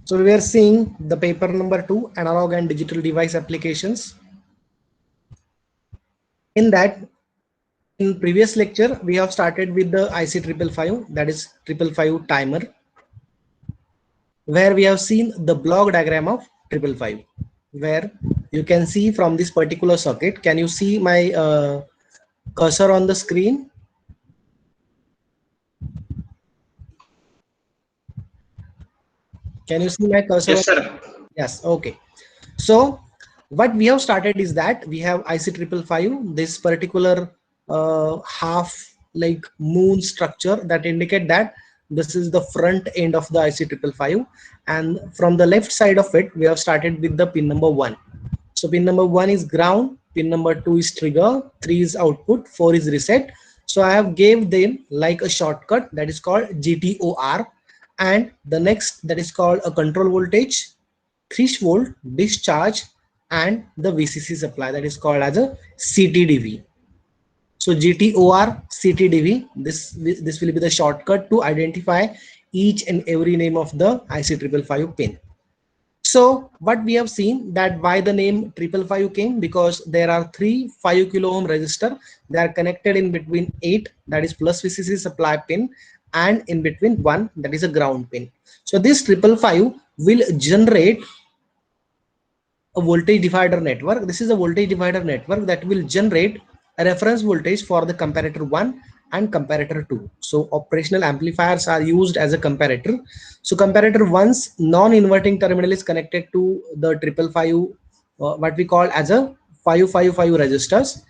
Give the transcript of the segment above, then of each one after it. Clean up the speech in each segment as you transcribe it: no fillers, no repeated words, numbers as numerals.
So we are seeing the paper number 2, analog and digital device applications. In that, in previous lecture, we have started with the IC 555, that is 555 timer, where we have seen the block diagram of 555, where you can see from this particular circuit. Can you see my cursor on the screen? Can you see my cursor? Yes, sir. Yes, okay. So what we have started is that we have IC 555, this particular half like moon structure that indicate that this is the front end of the IC 555, and from the left side of it we have started with the pin number 1. So pin number 1 is ground, pin number 2 is trigger, 3 is output, 4 is reset. So I have gave them like a shortcut that is called GTOR, and the next that is called a control voltage, threshold, discharge, and the VCC supply that is called as a CTDV. So GTOR, CTDV, this will be the shortcut to identify each and every name of the IC 555 pin. So what we have seen that why the name 555 came, because there are 3 5 kilo ohm resistor. They are connected in between 8, that is plus VCC supply pin, and in between 1, that is a ground pin. So this 555 will generate a voltage divider network. This is a voltage divider network that will generate a reference voltage for the comparator 1 and comparator 2. So operational amplifiers are used as a comparator. So comparator 1's non-inverting terminal is connected to the 555, what we call as a 555 resistors,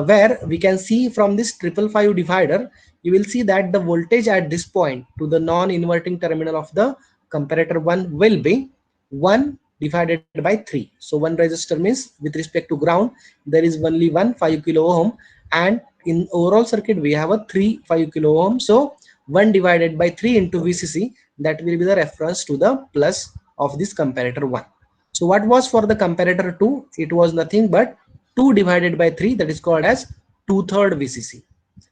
where we can see from this 555 divider, you will see that the voltage at this point to the non-inverting terminal of the comparator 1 will be 1 divided by 3. So 1 resistor means with respect to ground there is only 1 5 kilo ohm, and in overall circuit we have a 3 5 kilo ohm. So 1 divided by 3 into VCC, that will be the reference to the plus of this comparator 1. So what was for the comparator 2? It was nothing but 2 divided by 3, that is called as 2/3 VCC.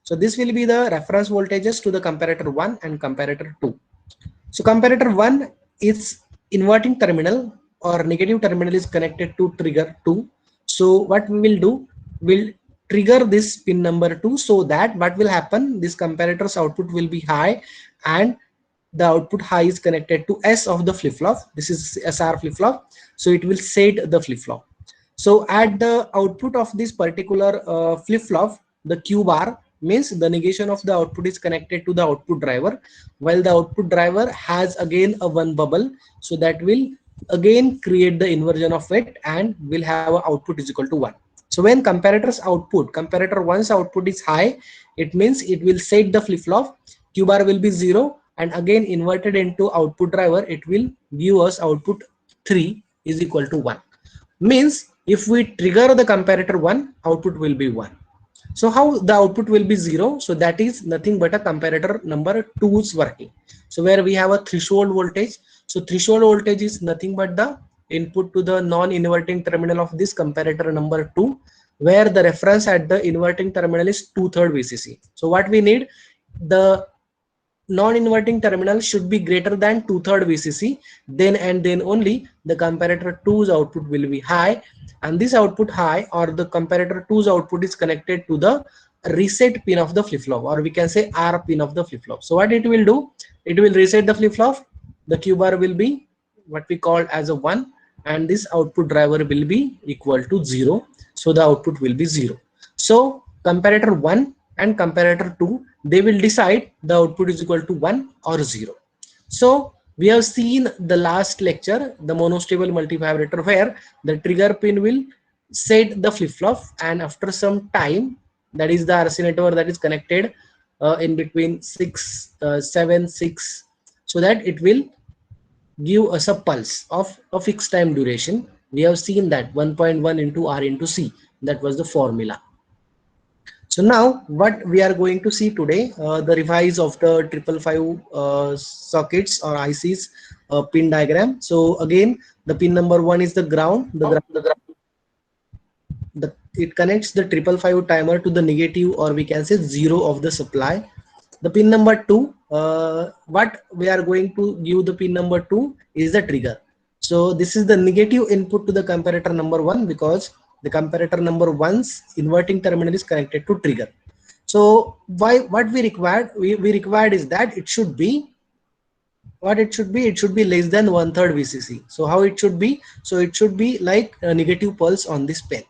So this will be the reference voltages to the comparator 1 and comparator 2. So comparator 1 is inverting terminal or negative terminal is connected to trigger 2. So what we will do, we'll trigger this pin number 2, so that what will happen, this comparator's output will be high, and the output high is connected to S of the flip-flop. This is SR flip-flop, so it will set the flip-flop. So at the output of this particular flip-flop, the Q bar means the negation of the output is connected to the output driver, while the output driver has again a 1 bubble, so that will again create the inversion of it and will have a output is equal to 1. So when comparator's output, comparator 1's output is high, it means it will set the flip-flop, Q bar will be 0, and again inverted into output driver, it will give us output 3 is equal to 1. Means if we trigger the comparator 1, output will be 1. So how the output will be 0? So that is nothing but a comparator number 2 is working. So where we have a threshold voltage. So threshold voltage is nothing but the input to the non-inverting terminal of this comparator number 2, where the reference at the inverting terminal is 2/3 VCC. So what we need, the non-inverting terminal should be greater than 2/3 VCC, then and then only the comparator 2's output will be high, and this output high or the comparator 2's output is connected to the reset pin of the flip-flop, or we can say R pin of the flip-flop. So what it will do, it will reset the flip-flop, the Q bar will be what we call as a 1, and this output driver will be equal to 0, so the output will be 0. So comparator 1 and comparator 2, they will decide the output is equal to 1 or 0. So we have seen the last lecture, the monostable multivibrator, where the trigger pin will set the flip-flop, and after some time, that is the RC network that is connected in between 7 6, so that it will give us a pulse of a fixed time duration. We have seen that 1.1 into R into C, that was the formula. So now what we are going to see today, the revise of the 555 sockets or ICs pin diagram. So again, the pin number 1 is the ground. It connects the 555 timer to the negative, or we can say 0 of the supply. The pin number 2, what we are going to give the pin number 2 is the trigger. So this is the negative input to the comparator number 1, because the comparator number 1's inverting terminal is connected to trigger. So what we required, we required is that it should be, what it should be, it should be less than 1/3 VCC. So how it should be? So it should be like a negative pulse on this pin.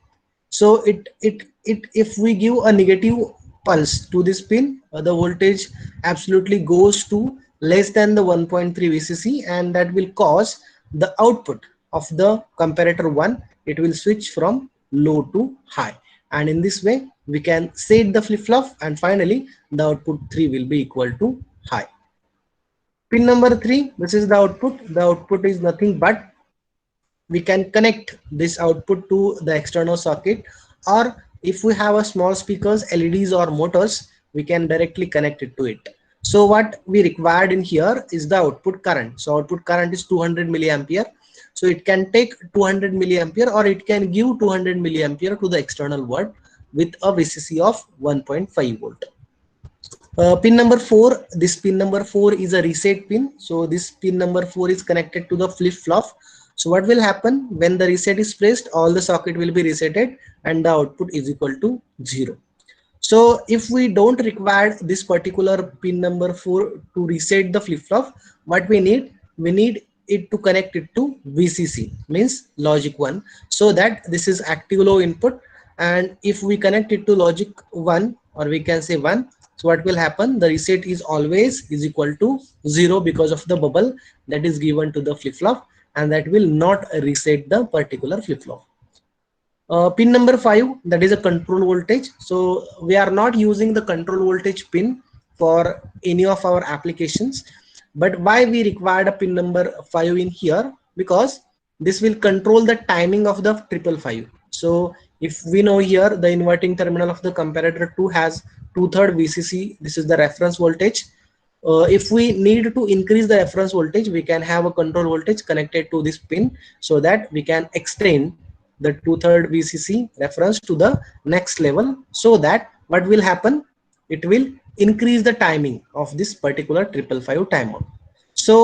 So if we give a negative pulse to this pin, the voltage absolutely goes to less than the 1.3 VCC, and that will cause the output of the comparator 1, it will switch from low to high, and in this way we can set the flip-flop, and finally the output 3 will be equal to high. Pin number 3, this is the output. The output is nothing but, we can connect this output to the external socket, or if we have a small speakers, LEDs or motors, we can directly connect it to it. So what we required in here is the output current. So output current is 200 milliampere. So it can take 200 milliampere, or it can give 200 milliampere to the external world with a VCC of 1.5 volt. Pin number 4, this pin number 4 is a reset pin. So this pin number 4 is connected to the flip-flop. So what will happen when the reset is pressed, all the socket will be resetted and the output is equal to 0. So if we don't require this particular pin number 4 to reset the flip-flop, what we need it to connect it to VCC, means logic 1, so that this is active low input. And if we connect it to logic 1, or we can say 1, so what will happen, the reset is always is equal to 0 because of the bubble that is given to the flip-flop, and that will not reset the particular flip-flop. Pin number 5, that is a control voltage. So we are not using the control voltage pin for any of our applications, but why we required a pin number 5 in here, because this will control the timing of the 555. So if we know here the inverting terminal of the comparator 2 has 2/3 VCC, this is the reference voltage. If we need to increase the reference voltage, we can have a control voltage connected to this pin, so that we can extend the 2/3 VCC reference to the next level, so that what will happen, it will increase the timing of this particular 555 timer. So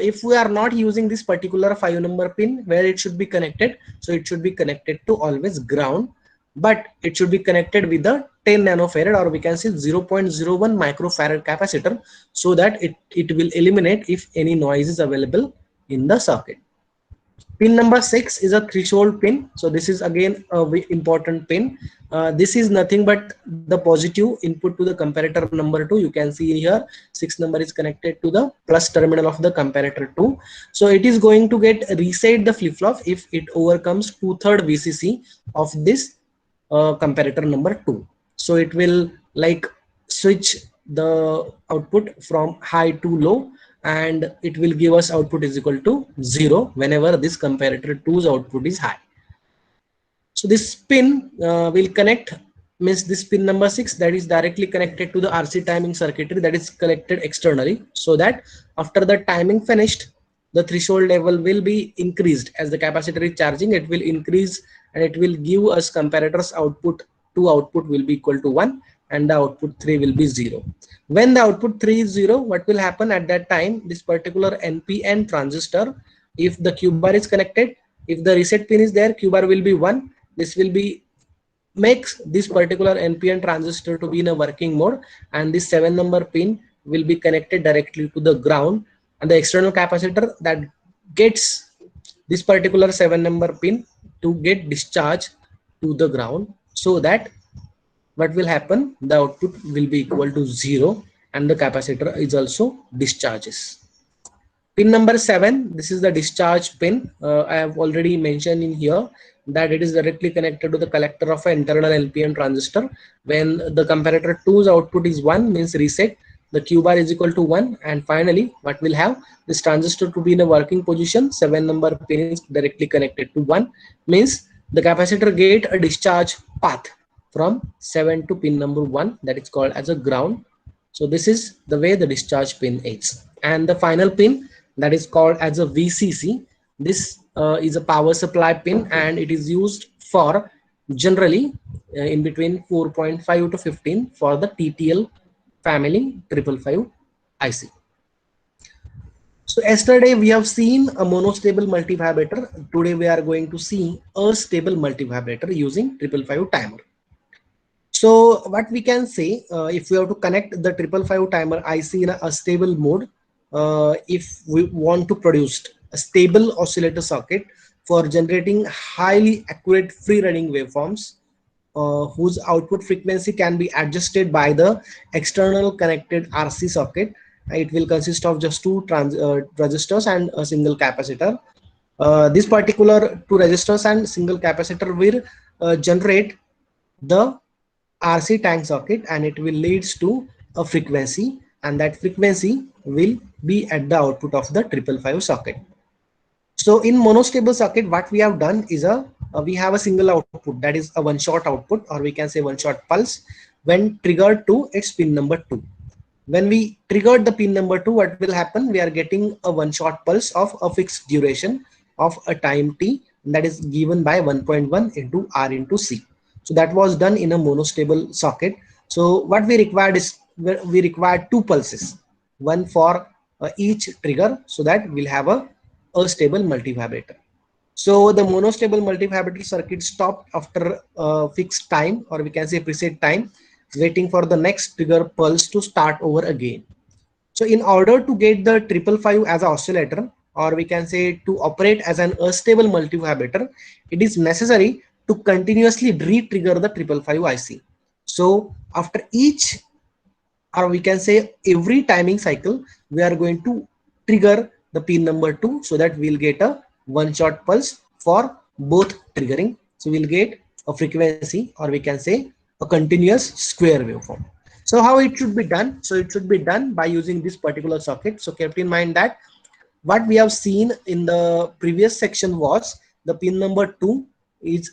if we are not using this particular 5 number pin, where it should be connected, so it should be connected to always ground, but it should be connected with the 10 nanofarad, or we can say 0.01 microfarad capacitor, so that it will eliminate if any noise is available in the circuit. Pin number 6 is a threshold pin. So this is again a very important pin. This is nothing but the positive input to the comparator number 2. You can see here 6 number is connected to the plus terminal of the comparator 2. So it is going to get reset the flip-flop if it overcomes 2/3 VCC of this comparator number 2. So it will like switch the output from high to low, and it will give us output is equal to 0 whenever this comparator 2's output is high. So this pin will connect, means this pin number 6, that is directly connected to the RC timing circuitry that is connected externally, so that after the timing finished, the threshold level will be increased as the capacitor is charging. It will increase and it will give us comparator's output. Output will be equal to 1 and the output 3 will be 0. When the output 3 is 0, what will happen at that time, this particular NPN transistor, if the Q bar is connected, if the reset pin is there, Q bar will be 1. This will be makes this particular NPN transistor to be in a working mode, and this 7 number pin will be connected directly to the ground, and the external capacitor that gets this particular 7 number pin to get discharged to the ground, so that what will happen, the output will be equal to 0 and the capacitor is also discharges. Pin number 7, this is the discharge pin. I have already mentioned in here that it is directly connected to the collector of an internal NPN transistor. When the comparator 2's output is 1, means reset, the Q bar is equal to 1, and finally what will have, this transistor to be in a working position, 7 number pin is directly connected to 1, means the capacitor get a discharge path from 7 to pin number 1, that is called as a ground. So this is the way the discharge pin is. And the final pin, that is called as a VCC. This is a power supply pin, and it is used for generally in between 4.5 to 15 for the TTL family 555 IC. So yesterday we have seen a monostable multivibrator. Today we are going to see a stable multivibrator using 555 timer. So what we can say, if we have to connect the 555 timer IC in a stable mode, if we want to produce a stable oscillator circuit for generating highly accurate free running waveforms, whose output frequency can be adjusted by the external connected RC circuit. It will consist of just two resistors and a single capacitor. This particular two resistors and single capacitor will generate the RC tank circuit, and it will leads to a frequency, and that frequency will be at the output of the 555 circuit. So in monostable circuit, what we have done is we have a single output, that is a one shot output, or we can say one shot pulse when triggered to its pin number 2. When we triggered the pin number 2, what will happen? We are getting a one shot pulse of a fixed duration of a time t, that is given by 1.1 into R into C. So that was done in a monostable socket. So what we required is we required two pulses, one for each trigger, so that we'll have a stable multivibrator. So the monostable multivibrator circuit stopped after a fixed time, or we can say preset time, waiting for the next trigger pulse to start over again. So in order to get the 555 as an oscillator, or we can say to operate as an astable multivibrator, it is necessary to continuously re-trigger the 555 IC. So after each, or we can say every timing cycle, we are going to trigger the pin number 2, so that we'll get a one shot pulse for both triggering. So we'll get a frequency, or we can say a continuous square waveform. So how it should be done? So it should be done by using this particular circuit. So keep in mind that what we have seen in the previous section was the pin number 2 is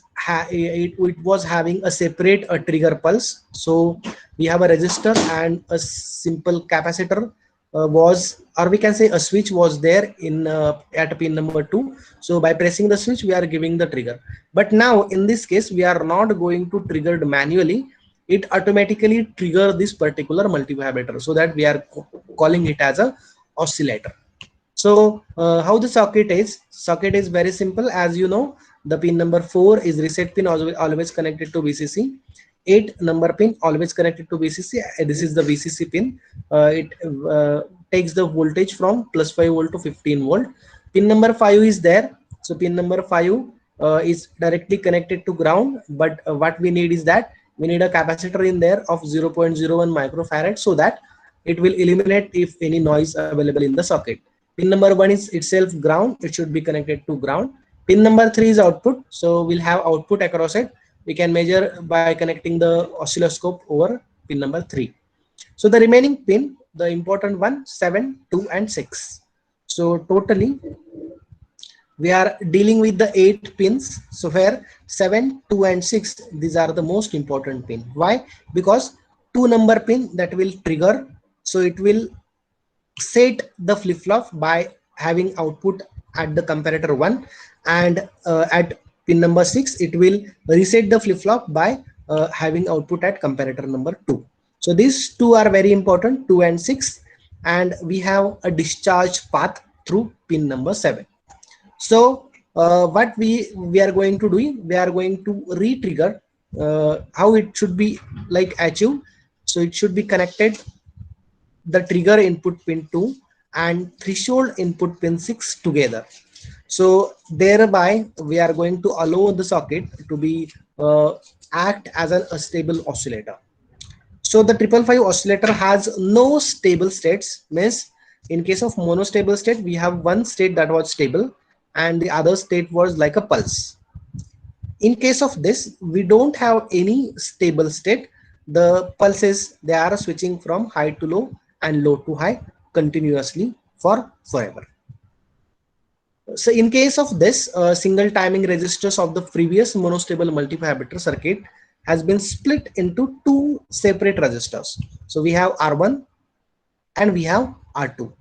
it was having a separate trigger pulse. So we have a resistor and a simple capacitor was, or we can say a switch was there in at pin number 2. So by pressing the switch, we are giving the trigger. But now in this case, we are not going to trigger it manually. It automatically trigger this particular multivibrator, so that we are calling it as a oscillator. So how the socket is? Socket is very simple. As you know, the pin number 4 is reset pin, always connected to VCC. 8 number pin always connected to VCC. This is the VCC pin. It takes the voltage from plus 5 volt to 15 volt. Pin number 5 is there. So pin number 5 is directly connected to ground. But what we need is that we need a capacitor in there of 0.01 microfarad, so that it will eliminate if any noise available in the socket. Pin number 1 is itself ground. It should be connected to ground. Pin number 3 is output. So we'll have output across it. We can measure by connecting the oscilloscope over pin number 3. So the remaining pin, the important one, 7, 2 and 6. So totally we are dealing with the 8 pins. So where 7, 2 and 6, these are the most important pin. Why? Because 2 number pin that will trigger. So it will set the flip-flop by having output at the comparator 1, and at pin number 6 it will reset the flip-flop by having output at comparator number 2. So these two are very important, 2 and 6, and we have a discharge path through pin number 7. So what we are going to do, we are going to re-trigger how it should be like achieved. So it should be connected the trigger input pin 2 and threshold input pin 6 together. So thereby we are going to allow the socket to be act as a stable oscillator. So the 555 oscillator has no stable states. Means in case of monostable state, we have one state that was stable and the other state was like a pulse. In case of this, we don't have any stable state. The pulses, they are switching from high to low and low to high continuously for forever. So in case of this, single timing resistors of the previous monostable multivibrator circuit has been split into two separate resistors. So we have R1 and we have R2.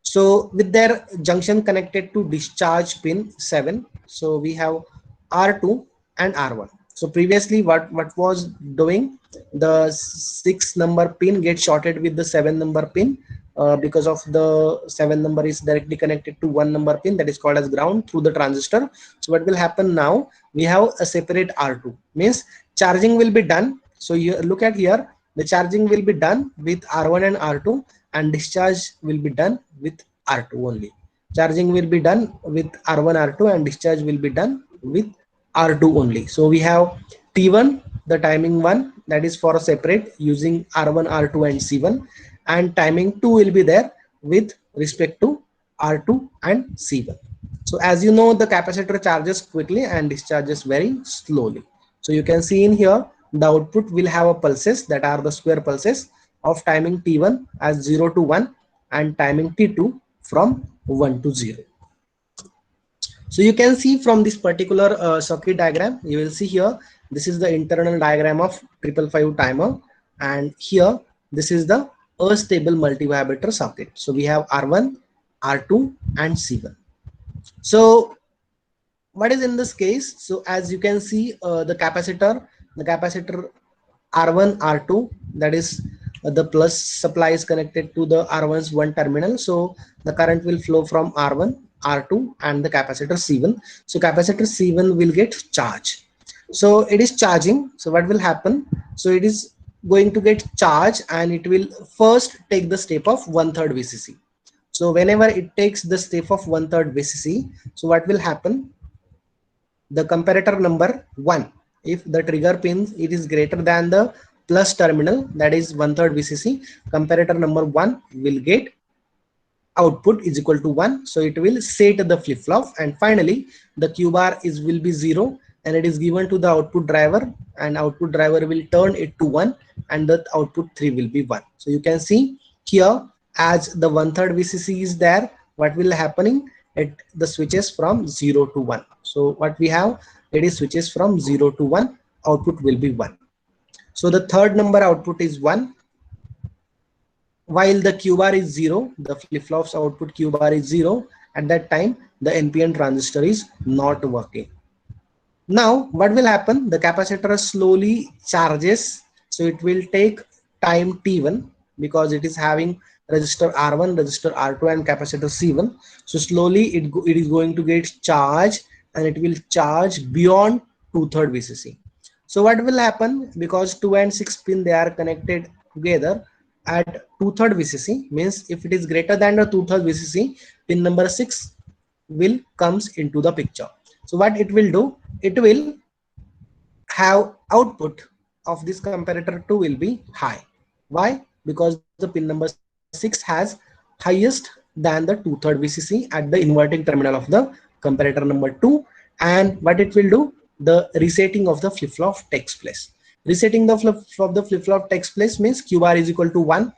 So with their junction connected to discharge pin 7, so we have R2 and R1. So previously what was doing, the 6 number pin gets shorted with the 7 number pin, because of the 7 number is directly connected to 1 number pin that is called as ground through the transistor. So what will happen now, we have a separate R2, means charging will be done. So you look at here, the charging will be done with R1 and R2, and discharge will be done with R2 only. Charging will be done with R1 R2 and discharge will be done with R2 only. So we have T1, the timing one, that is for a separate using R1 R2 and C1, and timing 2 will be there with respect to R2 and C1. So as you know, the capacitor charges quickly and discharges very slowly. So you can see in here the output will have a pulses that are the square pulses of timing T1 as 0 to 1 and timing T2 from 1 to 0. So you can see from this particular circuit diagram, you will see here, this is the internal diagram of 555 timer, and here this is the stable multivibrator circuit. So we have R1, R2 and C1. So what is in this case? So as you can see, the capacitor R1 R2, that is the plus supply is connected to the R1's one terminal, so the current will flow from R1 R2 and the capacitor C1. So capacitor C1 will get charged, so it is charging. So what will happen, so it is going to get charged and it will first take the step of 1/3 VCC. So whenever it takes the step of 1/3 VCC, so what will happen, the comparator number 1, if the trigger pin it is greater than the plus terminal, that is 1/3 VCC, comparator number 1 will get output is equal to 1, so it will set the flip-flop, and finally the Q bar is will be 0 and it is given to the output driver, and output driver will turn it to 1 and the output 3 will be 1. So you can see here, as the 1/3 VCC is there, what will happening, it the switches from 0 to 1. So what we have, it is switches from 0 to 1, output will be 1. So the third number output is 1, while the Q bar is 0, the flip-flops output Q bar is 0. At that time the NPN transistor is not working. Now what will happen, the capacitor slowly charges, so it will take time T1 because it is having resistor R1, resistor R2 and capacitor C1. So slowly it is going to get charged and it will charge beyond 2/3 VCC. So what will happen, because 2 and 6 pin they are connected together at 2/3 VCC, means if it is greater than the 2/3 VCC, pin number 6 will comes into the picture. So what it will do, it will have output of this comparator 2 will be high. Why? Because the pin number 6 has highest than the 2/3 VCC at the inverting terminal of the comparator number 2. And what it will do, the resetting of the flip-flop takes place. Resetting the flip-flop takes place means Q bar is equal to 1.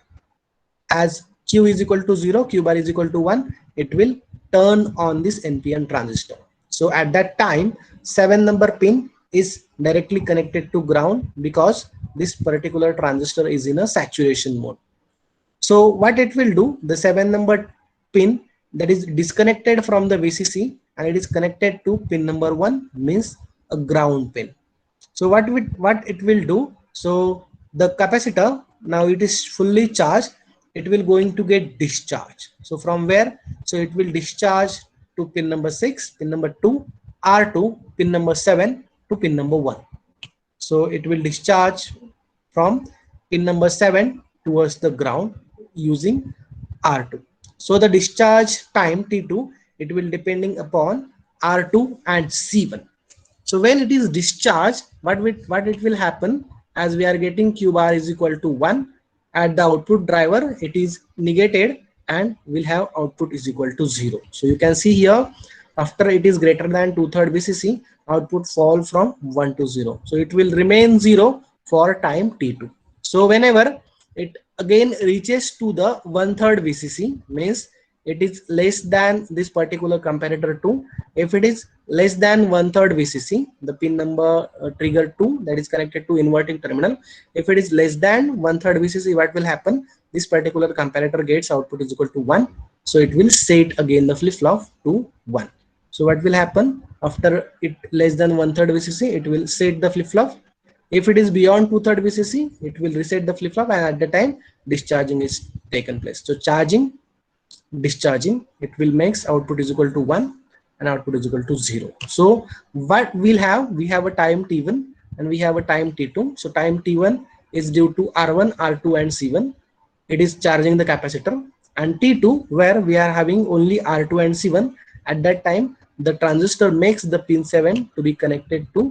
As Q is equal to 0, Q bar is equal to 1, it will turn on this NPN transistor. So at that time, 7 number pin is directly connected to ground because this particular transistor is in a saturation mode. So what it will do, the 7 number pin that is disconnected from the VCC and it is connected to pin number 1 means a ground pin. So what it will do, so the capacitor, now it is fully charged, it will going to get discharged. So from where, so it will discharge to pin number 6, pin number 2, R2, pin number 7 to pin number 1. So it will discharge from pin number 7 towards the ground using R2. So the discharge time T2, it will depending upon R2 and C1. So when it is discharged, what it will happen, as we are getting Q bar is equal to 1, at the output driver it is negated and will have output is equal to 0. So you can see here, after it is greater than 2/3 VCC, output fall from 1 to 0. So it will remain 0 for time T2. So whenever it again reaches to the 1/3 VCC, means it is less than this particular comparator 2. If it is less than 1/3 VCC, the pin number trigger 2 that is connected to inverting terminal, if it is less than 1/3 VCC, what will happen, this particular comparator gets output is equal to 1. So it will set again the flip-flop to 1. So what will happen, After it less than 1/3 VCC, it will set the flip-flop. If it is beyond 2/3 VCC, it will reset the flip-flop, and at the time discharging is taken place. So charging, discharging, it will makes output is equal to 1 and output is equal to 0. So what we'll have, we have a time T1 and we have a time T2. So time T1 is due to R1, R2 and C1. It is charging the capacitor, and T2 where we are having only R2 and C1. At that time the transistor makes the pin 7 to be connected to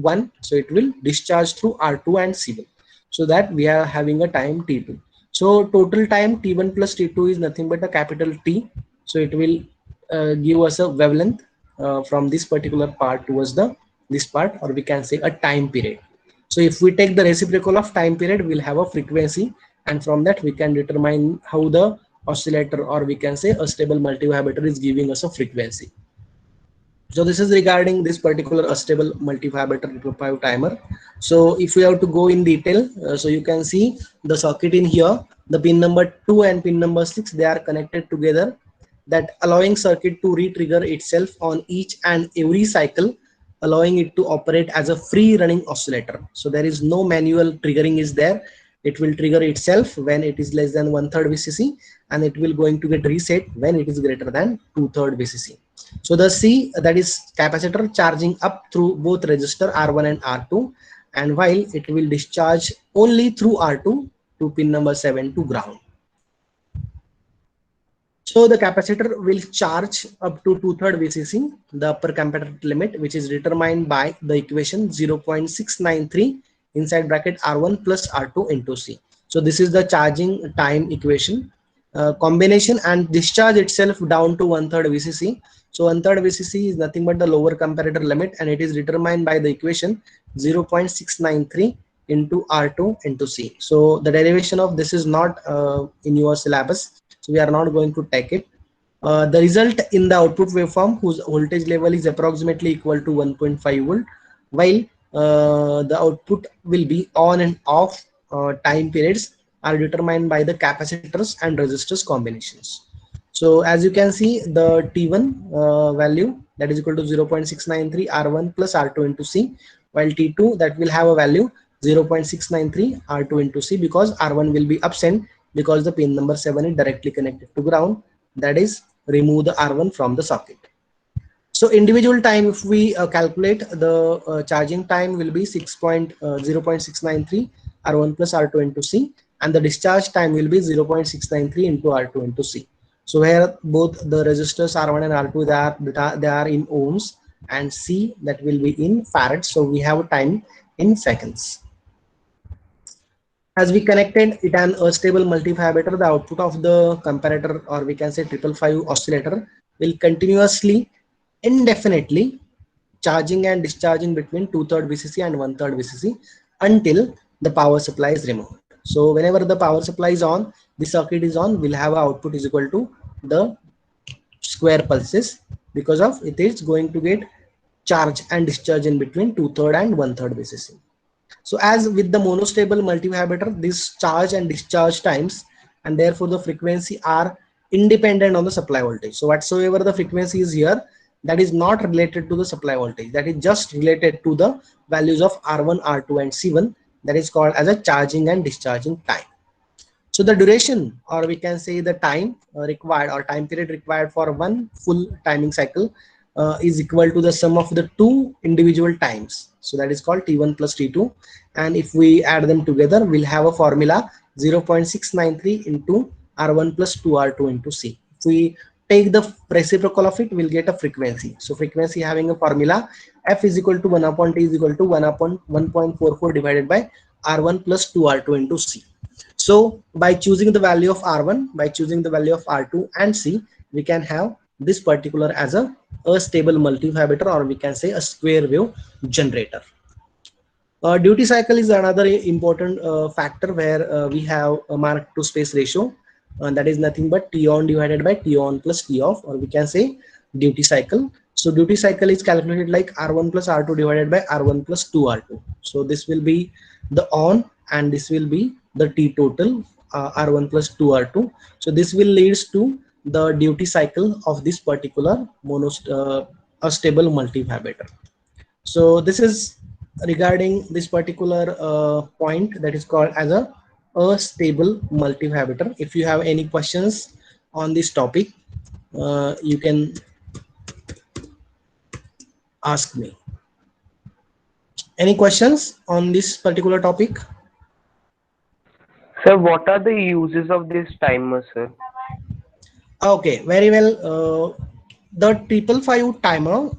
1, so it will discharge through R2 and C1, so that we are having a time T2. So total time T1 plus T2 is nothing but a capital T. So it will give us a wavelength from this particular part towards the this part, or we can say a time period. So if we take the reciprocal of time period, we'll have a frequency, and from that we can determine how the oscillator, or we can say a stable multivibrator, is giving us a frequency. So this is regarding this particular stable multivibrator triple five timer. So if we have to go in detail, so you can see the circuit in here, the pin number 2 and pin number 6, they are connected together, that allowing circuit to re-trigger itself on each and every cycle, allowing it to operate as a free running oscillator. So there is no manual triggering is there. It will trigger itself when it is less than 1/3 VCC, and it will going to get reset when it is greater than 2/3 VCC. So the C, that is capacitor, charging up through both resistor R1 and R2, and while it will discharge only through R2 to pin number 7 to ground. So the capacitor will charge up to 2/3 VCC, the upper capacitor limit, which is determined by the equation 0.693 inside bracket R1 plus R2 into C. So this is the charging time equation. Combination and discharge itself down to 1/3 VCC. So 1/3 VCC is nothing but the lower comparator limit, and it is determined by the equation 0.693 into R2 into C. So the derivation of this is not in your syllabus, so we are not going to take it. The result in the output waveform, whose voltage level is approximately equal to 1.5 volt, while the output will be on and off time periods are determined by the capacitors and resistors combinations. So as you can see, the T1 value, that is equal to 0.693 R1 plus R2 into C, while T2, that will have a value 0.693 R2 into C, because R1 will be absent because the pin number 7 is directly connected to ground, that is remove the R1 from the socket. So individual time, if we calculate, the charging time will be 0.693 R1 plus R2 into C, and the discharge time will be 0.693 into R2 into C. So here both the resistors R1 and R2, they are in ohms, and C, that will be in farads. So we have time in seconds. As we connected it an stable multivibrator, the output of the comparator, or we can say 555 oscillator, will continuously, indefinitely charging and discharging between 2/3 VCC and 1/3 VCC until the power supply is removed. So whenever the power supply is on, the circuit is on, we'll have an output is equal to the square pulses, because of it is going to get charge and discharge in between 2/3 and 1/3 VCC. So as with the monostable multivibrator, this charge and discharge times and therefore the frequency are independent on the supply voltage. So whatsoever the frequency is here, that is not related to the supply voltage, that is just related to the values of R1, R2 and C1, that is called as a charging and discharging time. So the duration, or we can say the time required, or time period required for one full timing cycle is equal to the sum of the two individual times. So that is called T1 plus T2, and if we add them together, we'll have a formula 0.693 into R1 plus 2R2 into C. If we take the reciprocal of it, we'll get a frequency. So frequency having a formula, F is equal to 1 upon T is equal to 1 upon 1.44 divided by R1 plus 2R2 into C. So by choosing the value of R1, by choosing the value of R2 and C, we can have this particular as a stable multivibrator, or we can say a square wave generator. Duty cycle is another important factor, where we have a mark to space ratio, and that is nothing but T on divided by T on plus T off, or we can say duty cycle. So duty cycle is calculated like R1 plus R2 divided by R1 plus 2R2. So this will be the on, and this will be the T total, R1 plus 2R2. So this will leads to the duty cycle of this particular a stable multivibrator. So this is regarding this particular point that is called as a stable multivibrator. If you have any questions on this topic, you can ask me. Any questions on this particular topic? Sir, what are the uses of this timer, sir? Okay, very well. The 555 timer